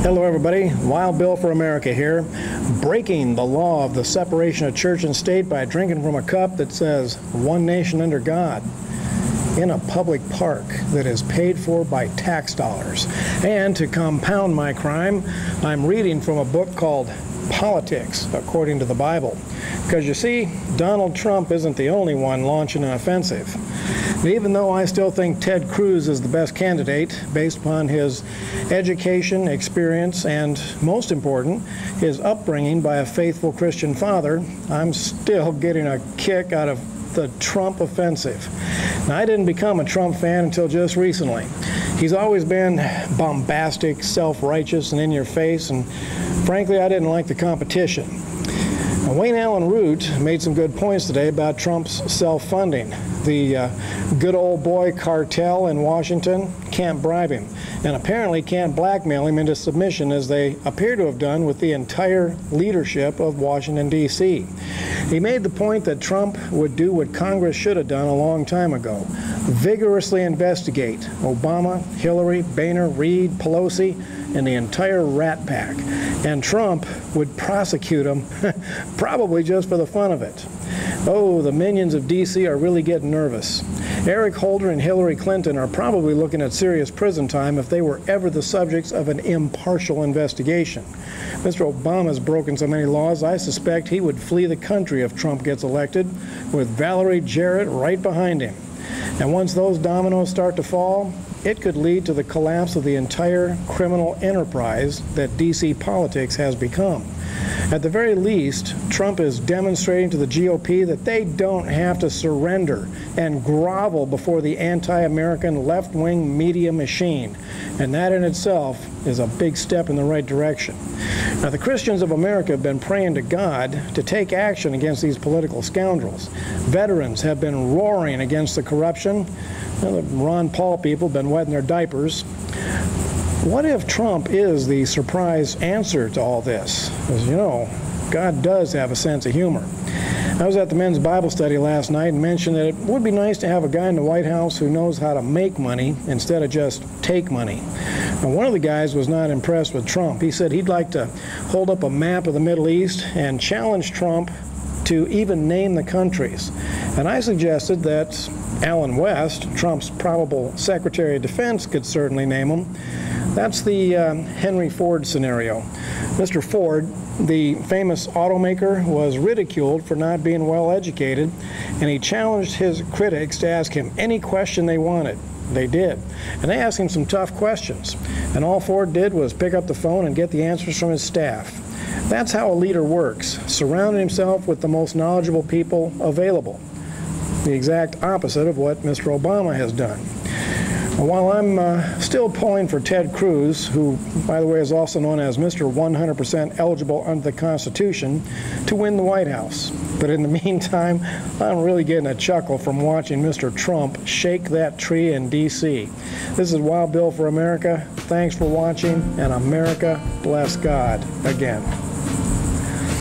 Hello everybody, Wild Bill for America here, breaking the law of the separation of church and state by drinking from a cup that says one nation under God in a public park that is paid for by tax dollars. And to compound my crime, I'm reading from a book called Politics According to the Bible. Because you see, Donald Trump isn't the only one launching an offensive. And even though I still think Ted Cruz is the best candidate based upon his education, experience, and most important, his upbringing by a faithful Christian father, I'm still getting a kick out of the Trump offensive. Now, I didn't become a Trump fan until just recently. He's always been bombastic, self-righteous, and in your face, and frankly, I didn't like the competition. Now, Wayne Allyn Root made some good points today about Trump's self-funding. The good old boy cartel in Washington can't bribe him, and apparently can't blackmail him into submission as they appear to have done with the entire leadership of Washington, D.C. He made the point that Trump would do what Congress should have done a long time ago: vigorously investigate Obama, Hillary, Boehner, Reid, Pelosi, and the entire rat pack. And Trump would prosecute them, probably just for the fun of it. Oh, the minions of D.C. are really getting nervous. Eric Holder and Hillary Clinton are probably looking at serious prison time if they were ever the subjects of an impartial investigation. Mr. Obama's broken so many laws, I suspect he would flee the country if Trump gets elected, with Valerie Jarrett right behind him. And once those dominoes start to fall, it could lead to the collapse of the entire criminal enterprise that D.C. politics has become. At the very least, Trump is demonstrating to the GOP that they don't have to surrender and grovel before the anti-American left-wing media machine. And that in itself is a big step in the right direction. Now, the Christians of America have been praying to God to take action against these political scoundrels. Veterans have been roaring against the corruption. The Ron Paul people have been wetting their diapers. What if Trump is the surprise answer to all this? Because, you know, God does have a sense of humor. I was at the men's Bible study last night and mentioned that it would be nice to have a guy in the White House who knows how to make money instead of just take money. Now, one of the guys was not impressed with Trump. He said he'd like to hold up a map of the Middle East and challenge Trump to even name the countries. And I suggested that Allen West, Trump's probable Secretary of Defense, could certainly name them. That's the Henry Ford scenario. Mr. Ford, the famous automaker, was ridiculed for not being well educated, and he challenged his critics to ask him any question they wanted. They did. And they asked him some tough questions. And all Ford did was pick up the phone and get the answers from his staff. That's how a leader works, surrounding himself with the most knowledgeable people available. The exact opposite of what Mr. Obama has done. While I'm still pulling for Ted Cruz, who, by the way, is also known as Mr. 100% eligible under the Constitution, to win the White House. But in the meantime, I'm really getting a chuckle from watching Mr. Trump shake that tree in D.C. This is Wild Bill for America. Thanks for watching, and America bless God again.